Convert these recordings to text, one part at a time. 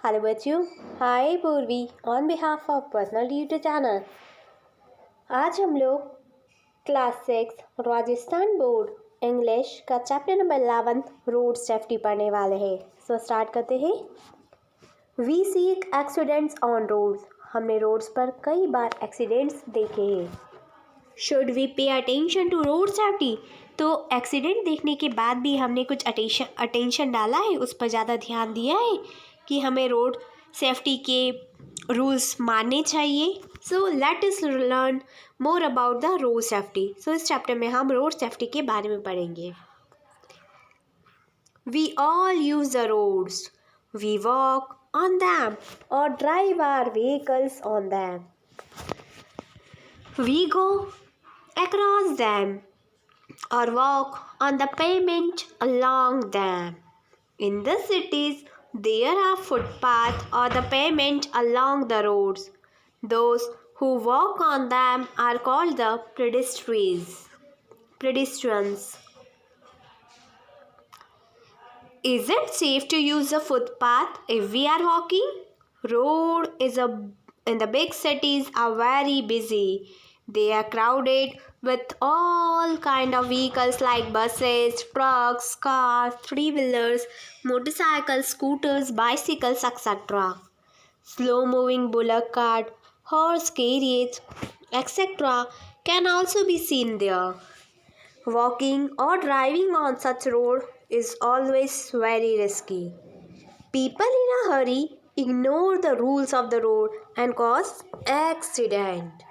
Hello बच्चों, hi Purvi on behalf of personal YouTube channel. आज हम लोग क्लास 6 राजस्थान बोर्ड इंग्लिश का चैप्टर नंबर 11 रोड सेफ्टी पढ़ने वाले हैं। सो स्टार्ट करते हैं। We see accidents on roads. हमने रोड्स पर कई बार एक्सीडेंट्स देखे हैं। Should we pay attention to road safety. तो एक्सीडेंट देखने के बाद भी हमने कुछ अटेंशन डाला है, उस पर ज़्यादा ध्यान दिया है कि हमें रोड सेफ्टी के रूल्स मानने चाहिए। So let us learn more about the road safety. So इस चैप्टर में हम रोड सेफ्टी के बारे में पढ़ेंगे। We all use the roads, we walk on them और drive our vehicles on them. We go across them or walk on the pavement along them. In the cities, there are footpaths or the pavement along the roads. Those who walk on them are called the pedestrians. Is it safe to use the footpath if we are walking? Road in the big cities are very busy. They are crowded with all kind of vehicles like buses, trucks, cars, three-wheelers, motorcycles, scooters, bicycles, etc. Slow-moving bullock cart, horse carriage, etc. can also be seen there. Walking or driving on such road is always very risky. People in a hurry ignore the rules of the road and cause accident.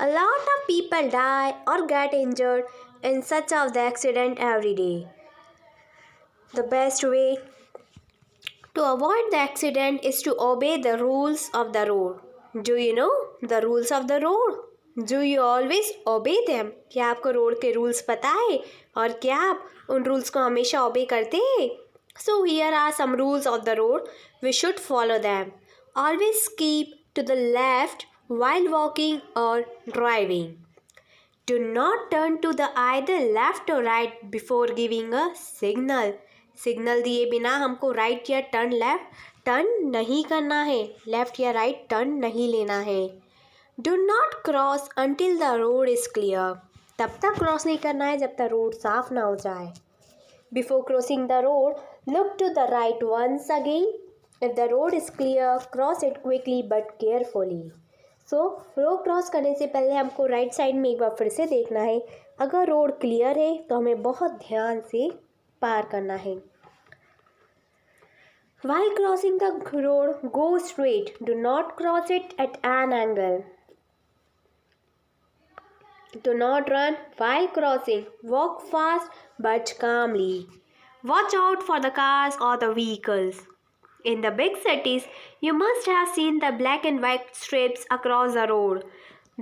A lot of people die or get injured in such of the accident every day. The best way to avoid the accident is to obey the rules of the road. Do you know the rules of the road? Do you always obey them? क्या आपको road के rules पता है और क्या आप उन rules को हमेशा ओबे करते हैं? So here are some rules of the road. We should follow them. Always keep to the left while walking or driving. Do not turn to the either left or right before giving a signal. Signal दिए बिना हमको right या turn नहीं करना है, left या right turn नहीं लेना है। Do not cross until the road is clear. तब तक क्रॉस नहीं करना है जब तक रोड साफ ना हो जाए। Before crossing the road, look to the right once again. If the road is clear, cross it quickly but carefully. So, road cross करने से पहले हमको राइट साइड में एक बार फिर से देखना है। अगर रोड क्लियर है तो हमें बहुत ध्यान से पार करना है। While crossing the road, go straight. Do not cross it at an angle. Do not run while crossing. Walk fast but calmly. Watch out for the cars or the vehicles. In the big cities, you must have seen the black and white strips across the road.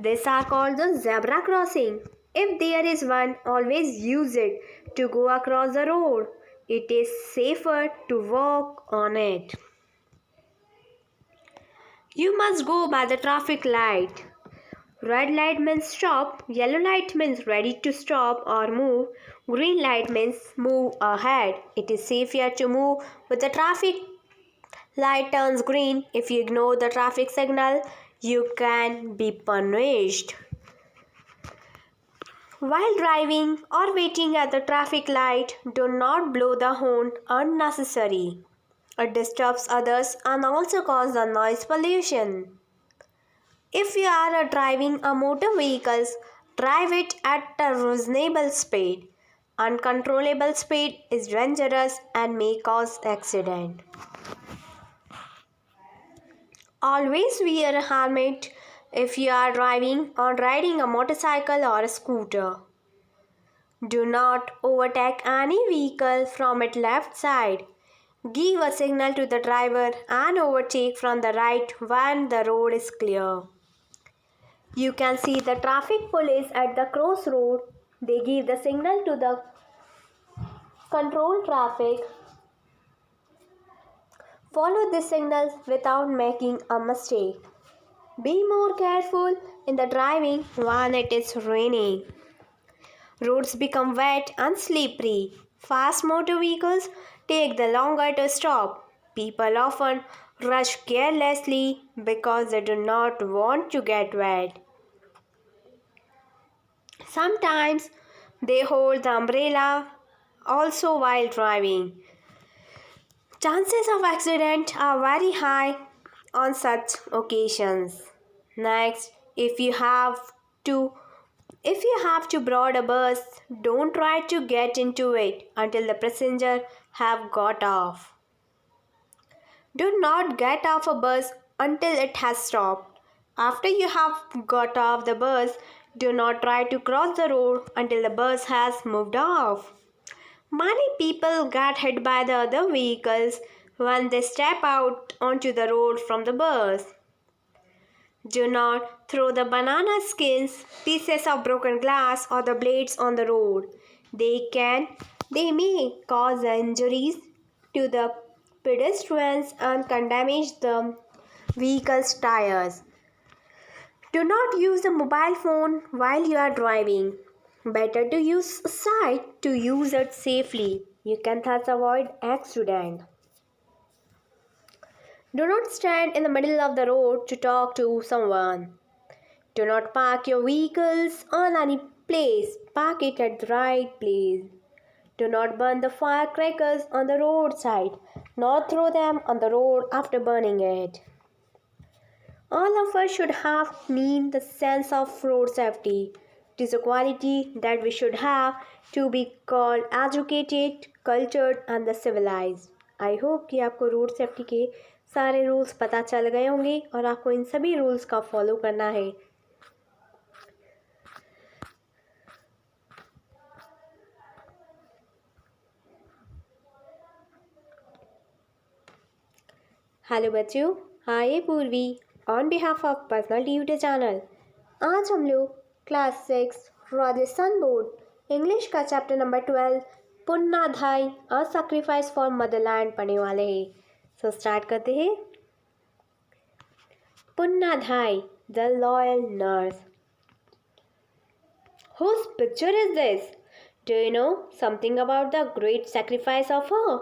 These are called the zebra crossing. If there is one, always use it to go across the road. It is safer to walk on it. You must go by the traffic light. Red light means stop, yellow light means ready to stop or move, green light means move ahead. It is safer to move with the traffic light turns green. If you ignore the traffic signal, you can be punished. While driving or waiting at the traffic light, do not blow the horn unnecessarily. It disturbs others and also causes the noise pollution. If you are driving a motor vehicle, drive it at a reasonable speed. Uncontrollable speed is dangerous and may cause accident. Always wear a helmet if you are driving or riding a motorcycle or a scooter. Do not overtake any vehicle from its left side. Give a signal to the driver and overtake from the right when the road is clear. You can see the traffic police at the crossroad. They give the signal to the control traffic. Follow this signal without making a mistake. Be more careful in the driving when it is raining. Roads become wet and slippery. Fast motor vehicles take the longer to stop. People often rush carelessly because they do not want to get wet. Sometimes they hold the umbrella also while driving. Chances of accident are very high on such occasions. Next, to if you have to board a bus, don't try to get into it until the passenger have got off. Do not get off a bus until it has stopped. After you have got off the bus, do not try to cross the road until the bus has moved off. Many people get hit by the other vehicles when they step out onto the road from the bus. Do not throw the banana skins, pieces of broken glass, or the blades on the road. They may cause injuries to the pedestrians and can damage the vehicle's tires. Do not use the mobile phone while you are driving. Better to use sight to use it safely. You can thus avoid accident. Do not stand in the middle of the road to talk to someone. Do not park your vehicles on any place. Park it at the right place. Do not burn the firecrackers on the roadside, nor throw them on the road after burning it. All of us should have the sense of road safety. It is a quality that we should have to be called educated, cultured and the civilized. I hope कि आपको road safety के सारे rules पता चल गए होंगे और आपको इन सभी रूल्स का फॉलो करना है. हेलो बच्चों, hi Purvi on behalf of personal tutor channel. आज हम लोग क्लास 6 राजस्थान बोर्ड इंग्लिश का chapter number 12 Panna Dhai a sacrifice for motherland पढ़ने वाले हैं. सो स्टार्ट करते हैं. Panna Dhai the loyal nurse. Whose picture is this? Do you know something about the great sacrifice of her?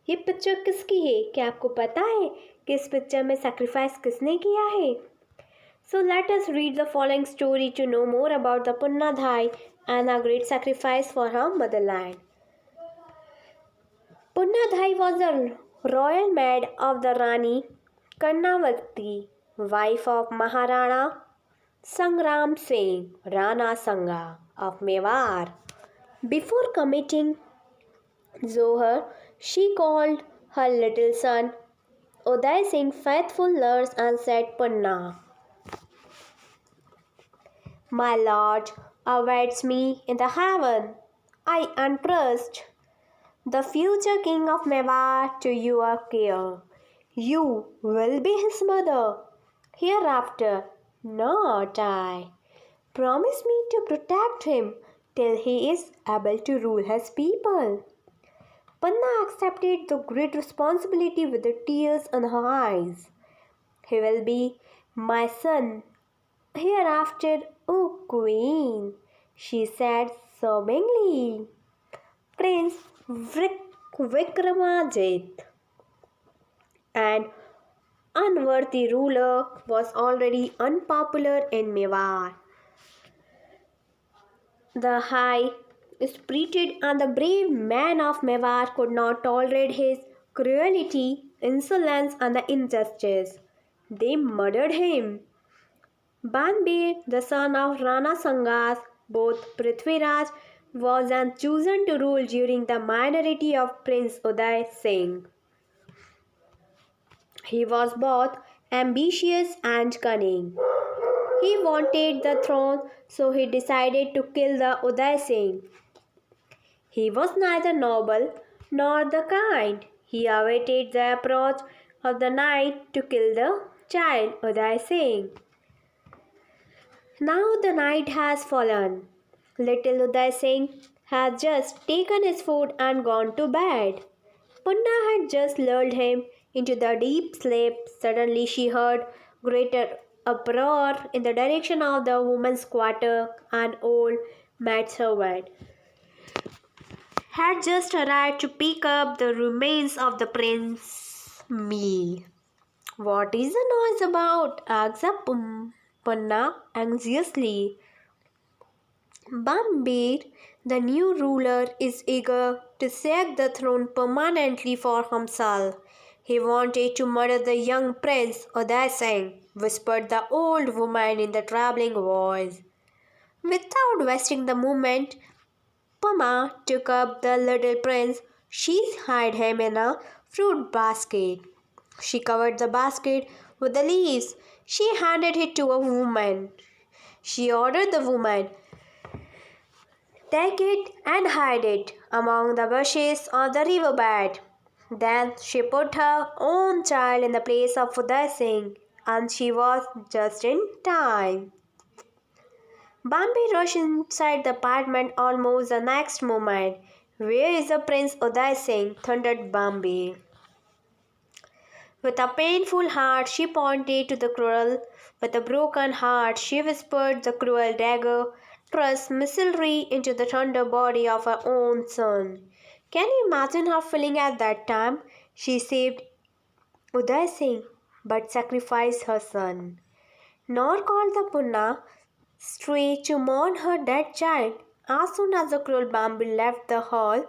ये पिक्चर किसकी है? क्या आपको पता है कि इस पिक्चर में सैक्रिफाइस किसने किया है? So let us read the following story to know more about the Punnadhai and her great sacrifice for her motherland. Punnadhai was the royal maid of the Rani Karnavati, wife of Maharana Sangram Singh, Rana Sangha of Mewar. Before committing Zohar, she called her little son Uday Singh faithful nurse and said, Punna, my lord awaits me in the heaven. I entrust the future king of Mewar to your care. You will be his mother hereafter, not I. Promise me to protect him till he is able to rule his people. Panna accepted the great responsibility with the tears in her eyes. He will be my son hereafter, O queen, she said sobbingly. Prince Vikramadit, an unworthy ruler, was already unpopular in Mewar. The high spirited and the brave men of Mewar could not tolerate his cruelty, insolence, and the injustice. They murdered him. Banbir, the son of Rana Sangas, both Prithviraj, was then chosen to rule during the minority of Prince Uday Singh. He was both ambitious and cunning. He wanted the throne, so he decided to kill the Uday Singh. He was neither noble nor the kind. He awaited the approach of the night to kill the child Uday Singh. Now the night has fallen. Little Uday Singh has just taken his food and gone to bed. Punna had just lulled him into the deep sleep. Suddenly she heard greater uproar in the direction of the woman's quarter. An old maidservant had just arrived to pick up the remains of the prince. meal. What is the noise about? Asks Punna anxiously. Bambir, the new ruler, is eager to sack the throne permanently for himself. He wanted to murder the young prince Uday Singh, whispered the old woman in the trembling voice. Without wasting the moment, Pama took up the little prince. She hid him in a fruit basket. She covered the basket with the leaves. She handed it to a woman. She ordered the woman, take it and hide it among the bushes on the riverbed. Then she put her own child in the place of Uday Singh, and she was just in time. Bambi rushed inside the apartment almost the next moment. Where is the Prince Uday Singh? Thundered Bambi. With a painful heart, she pointed to the cruel. With a broken heart, she whispered the cruel dagger thrust miserably into the tender body of her own son. Can you imagine her feeling at that time? She saved Uday Singh, but sacrificed her son. Nor called the Punna straight to mourn her dead child. As soon as the cruel Bambi left the hall,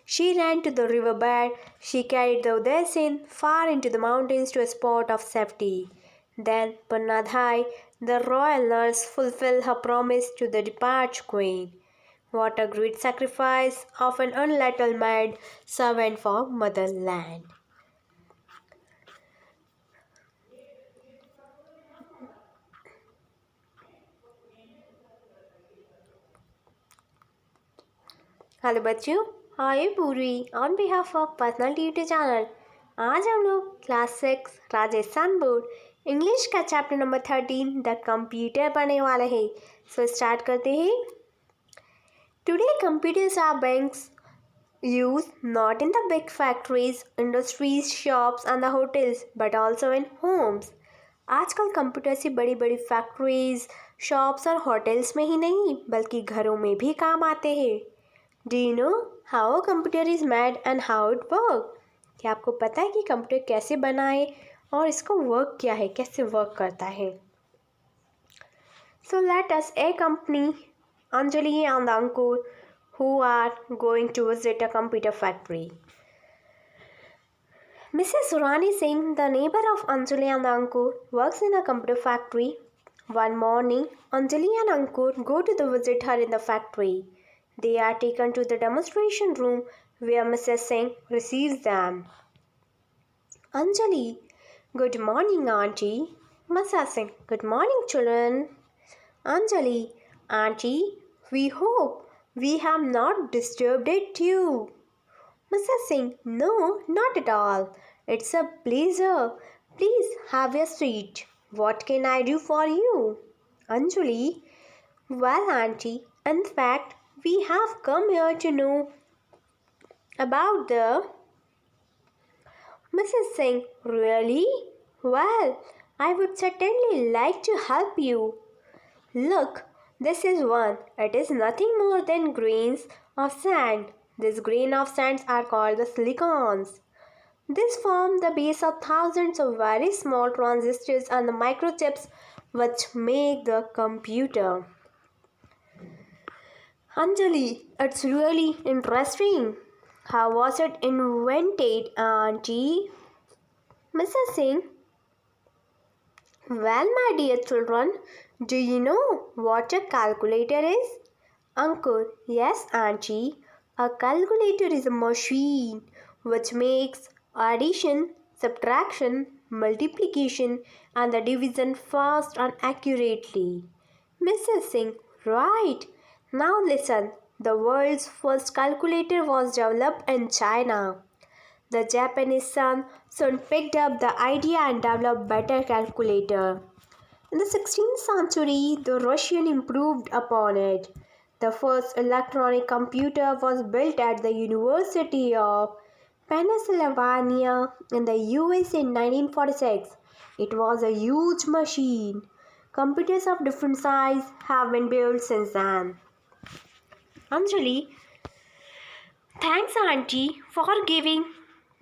she ran to the riverbed. She carried the Uday Singh far into the mountains to a spot of safety. Then Pannadhai, the royal nurse, fulfilled her promise to the departed queen. What a great sacrifice of an unlettered maid servant for motherland. Hello बच्चों, hi Puri on behalf of personal tutor channel. आज हम लोग class 6 Rajasthan board English का chapter number 13 the computer पढ़ने वाले हैं। So start करते हैं। Today computers are banks used not in the big factories, industries, shops and the hotels but also in homes. आजकल कंप्यूटर से बड़ी बड़ी फैक्ट्रीज, शॉप्स और होटल्स में ही नहीं बल्कि घरों में भी काम आते हैं। Do you know how a computer is made and how it works? क्या आपको पता है कि कंप्यूटर कैसे बना है और इसका वर्क क्या है, कैसे वर्क करता है? So let us accompany Anjali and Ankur who are going to visit a computer factory. Mrs. Surani Singh, the neighbor of Anjali and Ankur, works in a computer factory. One morning, Anjali and Ankur go to visit her in the factory. They are taken to the demonstration room where Mrs. Singh receives them. Anjali, good morning, Auntie. Mrs. Singh, good morning, children. Anjali, Auntie, we hope we have not disturbed you. Mrs. Singh, no, not at all. It's a pleasure. Please have a seat. What can I do for you? Anjali, well, Auntie, in fact, we have come here to know about the Mrs. Singh. Really? Well, I would certainly like to help you. Look, this is one. It is nothing more than grains of sand. These grains of sand are called the silicons. These form the base of thousands of very small transistors and the microchips which make the computer. Anjali, it's really interesting. How was it invented, Auntie? Mrs. Singh, well, my dear children, do you know what a calculator is? Ankur, yes, Auntie. A calculator is a machine which makes addition, subtraction, multiplication, and the division fast and accurately. Mrs. Singh, right. Now listen, the world's first calculator was developed in China. The Japanese son soon picked up the idea and developed better calculator. In the 16th century, the Russian improved upon it. The first electronic computer was built at the University of Pennsylvania in the US in 1946. It was a huge machine. Computers of different size have been built since then. Anjali, thanks Auntie for giving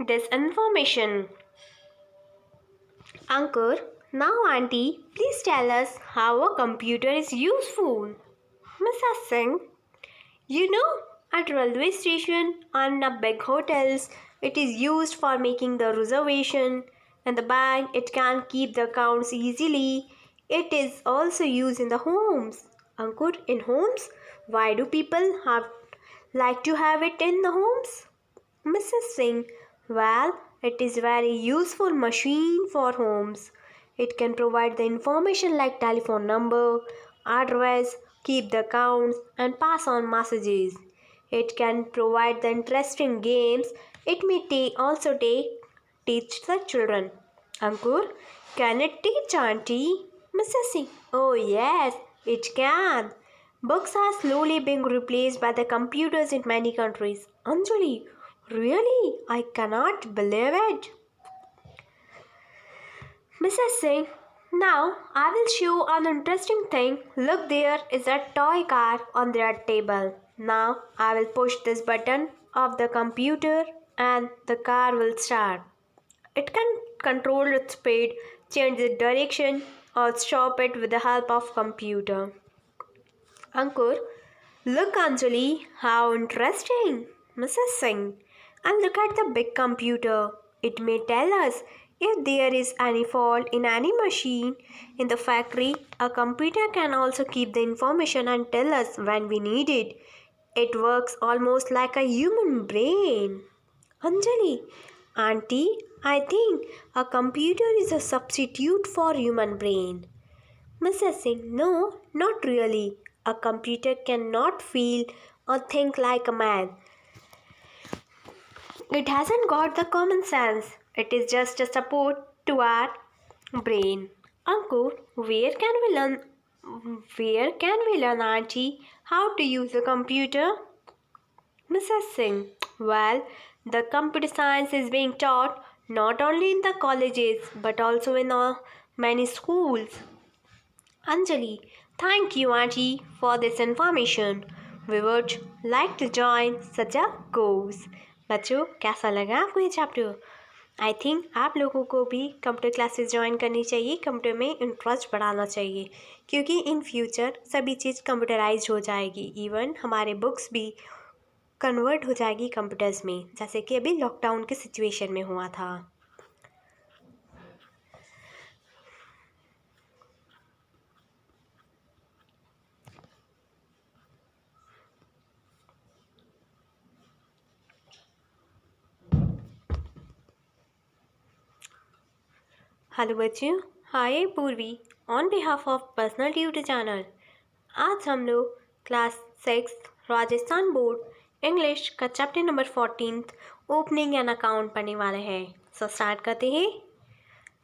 this information. Ankur, now auntie, please tell us how a computer is useful. Mrs. Singh, you know, at railway station and a big hotels, it is used for making the reservation. In the bank, it can keep the accounts easily. It is also used in the homes. Ankur, in homes, why do people have like to have it in the homes? Mrs. Singh, well, it is very useful machine for homes. It can provide the information like telephone number, address, keep the accounts and pass on messages. It can provide the interesting games. It may also teach the children. Ankur, can it teach auntie? Mrs. Singh, oh yes, it can. Books are slowly being replaced by the computers in many countries. Anjali, really? I cannot believe it. Mrs. Singh, now I will show an interesting thing. Look, there is a toy car on their table. Now I will push this button of the computer and the car will start. It can control its speed, change its direction, or stop it with the help of computer. Ankur, look Anjali, how interesting. Mrs. Singh, and look at the big computer. It may tell us if there is any fault in any machine in the factory. A computer can also keep the information and tell us when we need it. It works almost like a human brain. Anjali, auntie, I think a computer is a substitute for human brain. Mrs. Singh, no, not really. A computer cannot feel or think like a man. It hasn't got the common sense. It is just a support to our brain. Ankur, where can we learn auntie how to use a computer? Mrs. Singh, well, the computer science is being taught not only in the colleges but also in many schools. Anjali, thank you auntie for this information. We would like to join such a course. बच्चों कैसा लगा आपको ये chapter? I think आप लोगों को भी computer classes join करनी चाहिए, कंप्यूटर में इंटरेस्ट बढ़ाना चाहिए क्योंकि इन फ्यूचर सभी चीज़ कंप्यूटराइज हो जाएगी. इवन हमारे बुक्स भी कन्वर्ट हो जाएगी कंप्यूटर्स में, जैसे कि अभी लॉकडाउन के सिचुएशन में हुआ था. हेलो बच्चों, hi Purvi on behalf of personal tutor channel. आज हम लोग क्लास 6 राजस्थान बोर्ड इंग्लिश का chapter number 14 opening an account पढ़ने वाले हैं. सो स्टार्ट करते हैं.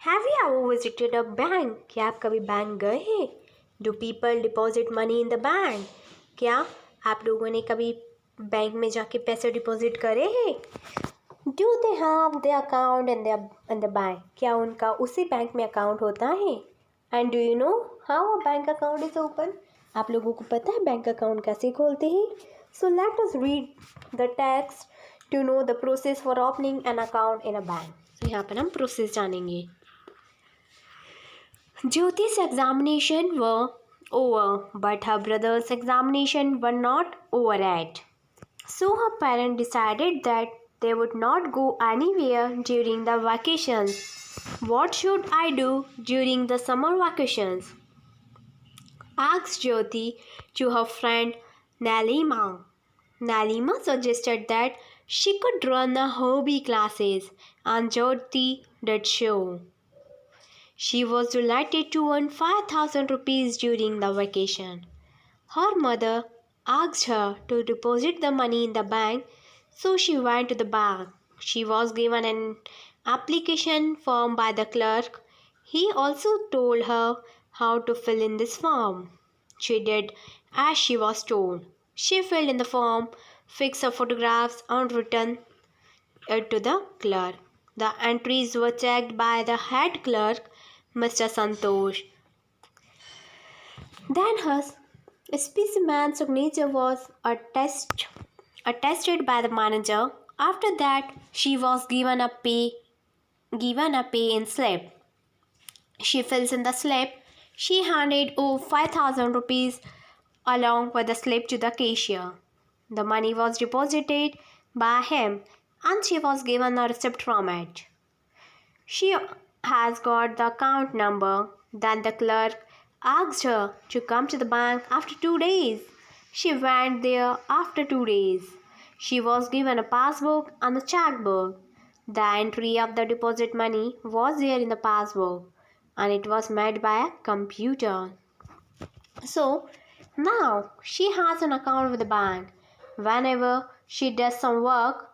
Have you ever visited a bank? क्या आप कभी बैंक गए हैं? Do people deposit money in the bank? क्या आप लोगों ने कभी बैंक में जाके पैसे डिपॉजिट करे हैं? Do they have the account in the bank? क्या उनका उसी बैंक में अकाउंट होता है? And do you know how a bank account is open? आप लोगों को पता है बैंक अकाउंट कैसे खोलते हैं? So let us read the text to know the process for opening an account in a bank. तो यहाँ पर हम प्रोसेस जानेंगे. Jyoti's examination were over, but her brother's examination were not over yet. So her parents decided that they would not go anywhere during the vacations. What should I do during the summer vacations? Asked Jyoti to her friend Nalima. Nalima suggested that she could run a hobby classes, and Jyoti did so. She was delighted to earn 5,000 rupees during the vacation. Her mother asked her to deposit the money in the bank, so she went to the bank. She was given an application form by the clerk. He also told her how to fill in this form. She did as she was told. She filled in the form, fixed her photographs, and returned it to the clerk. The entries were checked by the head clerk, Mr. Santosh. Then her specimen signature was attested by the manager After that, she was given a pay in slip. She fills in the slip. She handed over 5,000 rupees along with the slip to the cashier. The money was deposited by him and she was given a receipt from it. She has got the account number. Then the clerk asked her to come to the bank after 2 days. She went there after 2 days. She was given a passbook and a checkbook. The entry of the deposit money was there in the passbook and it was made by a computer. So now she has an account with the bank. Whenever she does some work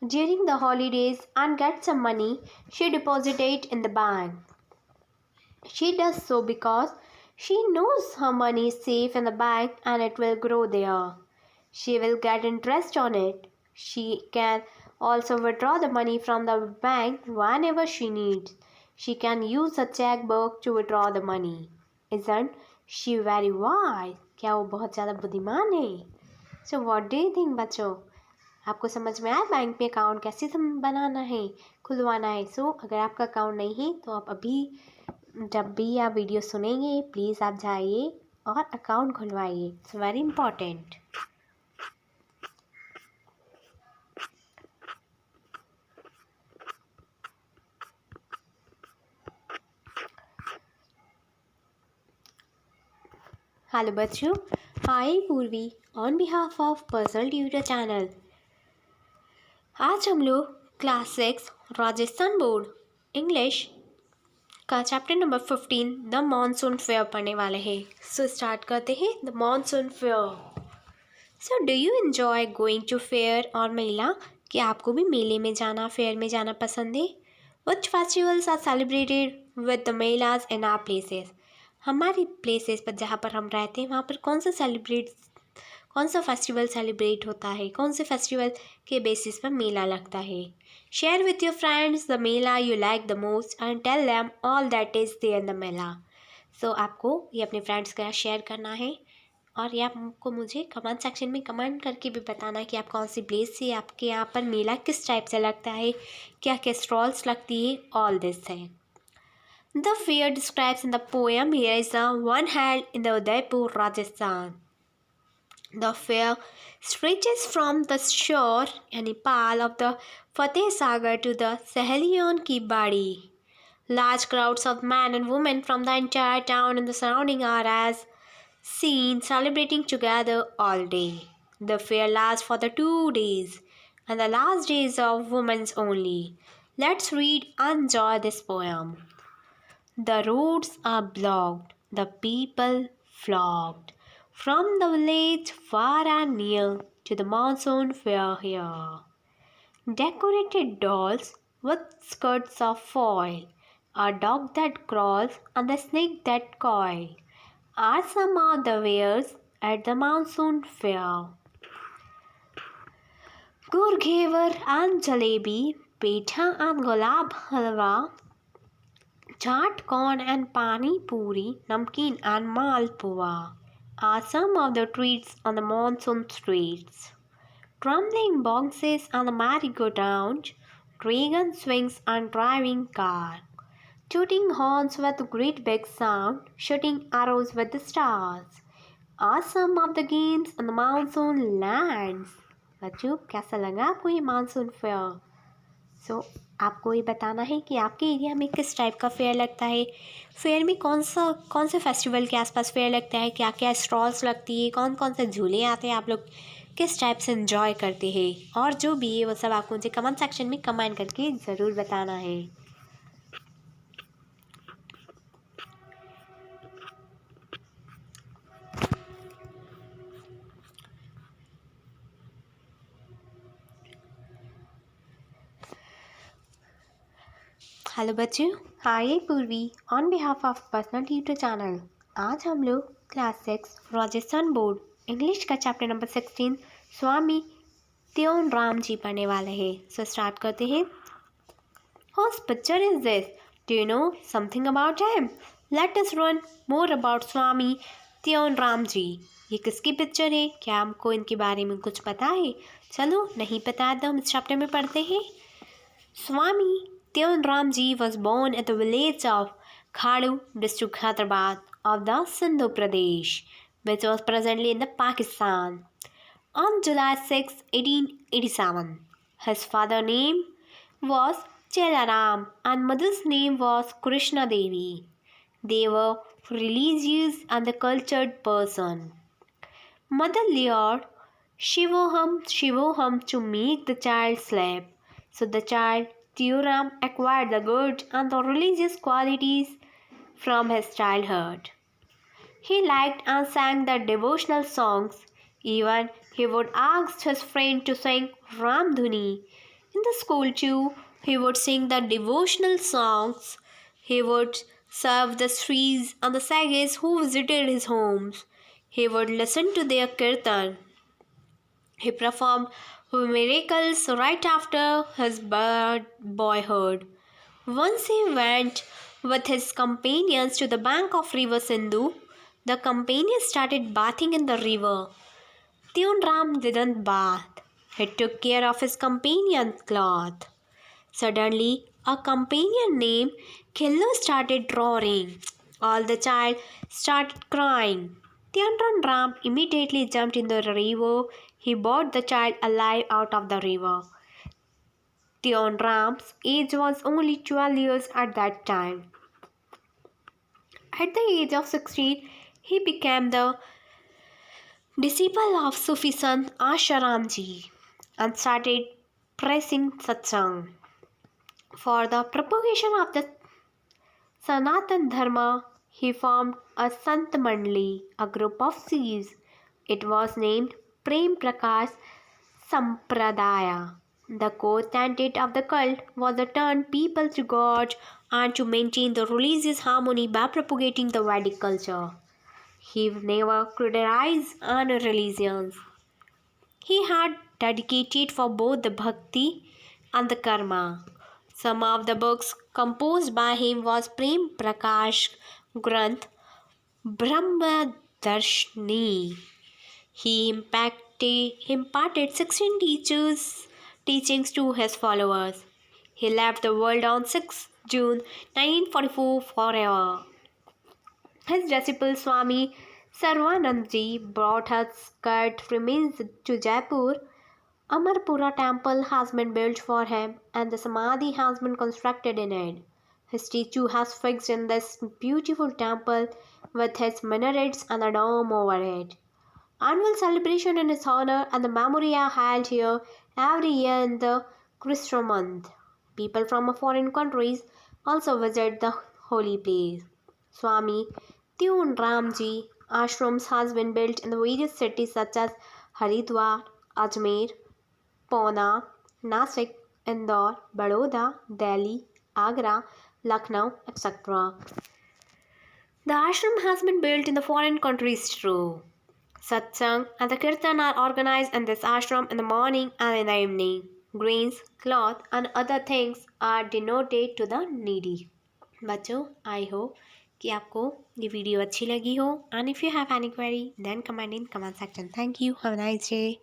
during the holidays and gets some money, she deposits it in the bank. She does so because she knows her money is safe in the bank and it will grow there. She will get interest on it. She can also withdraw the money from the bank whenever she needs. She can use a checkbook to withdraw the money. Isn't she very wise? क्या वो बहुत ज़्यादा बुद्धिमान है? So what do you think बच्चों? आपको समझ में आया बैंक में अकाउंट कैसे बनाना है, खुलवाना है? सो अगर आपका अकाउंट नहीं है तो आप अभी जब भी आप वीडियो सुनेंगे प्लीज़ आप जाइए और अकाउंट खुलवाइए. It's very important. हेलो बच्चों, hi Purvi on behalf of personal tutor channel. आज हम लोग क्लास 6 राजस्थान बोर्ड इंग्लिश का chapter number 15 the monsoon fair पढ़ने वाले हैं. सो स्टार्ट करते हैं. The monsoon fair. So do you enjoy going to fair और मेला? कि आपको भी मेले में जाना, फेयर में जाना पसंद है? Which festivals are celebrated with the melas in our places? हमारी प्लेसेस पर जहाँ पर हम रहते हैं वहाँ पर कौन सा फेस्टिवल सेलिब्रेट होता है, कौन से फेस्टिवल के बेसिस पर मेला लगता है? Share with your friends the mela you like the most and tell them all that is there in the mela. सो आपको ये अपने फ्रेंड्स के साथ शेयर करना है और ये आपको मुझे कमेंट सेक्शन में कमेंट करके भी बताना है कि आप कौन सी प्लेस से, आपके यहाँ पर मेला किस टाइप से लगता है, क्या क्या स्टॉल्स लगती है, ऑल दिस है. The fair described in the poem here is the one held in the Udaipur, Rajasthan. The fair stretches from the shore in Nepal of the Fateh Sagar to the Sahelion ki Badi. Large crowds of men and women from the entire town and the surrounding are as seen celebrating together all day. The fair lasts for the 2 days, and the last day is of women's only. Let's read and enjoy this poem. The roads are blocked, the people flocked, from the village far and near to the monsoon fair here. Decorated dolls with skirts of foil, a dog that crawls and the snake that coil, are some of the wares at the monsoon fair. Gur ghevar and jalebi, petha and gulab halwa, chaat, corn and pani puri, namkeen and malpua are some of the treats on the monsoon streets. Trembling boxes on the merry-go-round, dragon swings and driving car, tooting horns with great big sound, shooting arrows with the stars are some of the games on the monsoon lands. बच्चों कैसा लगा आपको ये monsoon fair? सो आपको ये बताना है कि आपके एरिया में किस टाइप का फेयर लगता है, फेयर में कौन से फेस्टिवल के आसपास फेयर लगता है, क्या क्या स्टॉल्स लगती है, कौन कौन से झूले आते हैं, आप लोग किस टाइप से एंजॉय करते हैं, और जो भी है वो सब आपको मुझे कमेंट सेक्शन में कमेंट करके ज़रूर बताना है. हेलो बच्चों, hi Purvi on behalf of personal tutor channel. आज हम लोग क्लास 6 राजस्थान बोर्ड इंग्लिश का चैप्टर नंबर 16 स्वामी त्योन राम जी पढ़ने वाले हैं. सो स्टार्ट करते हैं. Whose picture is this? Do you know something about him? Let us learn more about स्वामी त्योन राम जी. ये किसकी पिक्चर है? क्या हमको इनके बारे में कुछ पता है? चलो नहीं पता तो हम इस चैप्टर में पढ़ते हैं। स्वामी Tyaunram Ji was born at the village of Khadu, district Hyderabad of the Sindhu Pradesh, which was presently in the Pakistan, on July 6, 1887. His father's name was Chelaram and mother's name was Krishna Devi. They were religious and a cultured person. Mother lured Shivoham to make the child sleep. So the child Tyaunram acquired the good and the religious qualities from his childhood. He liked and sang the devotional songs. Even he would ask his friend to sing Ramdhuni. In the school too, he would sing the devotional songs. He would serve the Sris and the sages who visited his homes. He would listen to their kirtan. He performed miracles right after his boyhood. Once he went with his companions to the bank of river Sindhu. The companions started bathing in the river. Tyaunram didn't bath. He took care of his companion's cloth. Suddenly, a companion named Khillu started roaring. All the child started crying. Tyaunram immediately jumped in the river. He brought the child alive out of the river. Tyaunram's age was only 12 years at that time. At the age of 16, he became the disciple of Sufi Sant Asharam Ji and started pressing satsang. For the propagation of the Sanatan Dharma, he formed a Sant Mandali, a group of Sikhs. It was named Prem Prakash Sampradaya. The core tenet of the cult was to turn people to God and to maintain the religious harmony by propagating the Vedic culture. He never criticized any religions. He had dedicated for both the bhakti and the karma. Some of the books composed by him was Prem Prakash Granth Brahmadarshini. He imparted 16 teachings to his followers. He left the world on 6 June 1944 forever. His disciple Swami Sarvanandji brought his sacred remains to Jaipur. Amarpura temple has been built for him and the Samadhi has been constructed in it. His statue has fixed in this beautiful temple with its minarets and a dome over it. Annual celebration in his honor and the memory are held here every year in the Krishna month. People from foreign countries also visit the holy place. Swami Tyaunram Ji ashrams has been built in the various cities such as Haridwar, Ajmer, Pune, Nasik, Indore, Baroda, Delhi, Agra, Lucknow, etc. The ashram has been built in the foreign countries too. Satsang and the kirtan are organized in this ashram in the morning and in the evening. Grains, cloth and other things are donated to the needy. बच्चों, I hope कि आपको ये video अच्छी लगी हो and if you have any query then comment in comment section. Thank you. Have a nice day.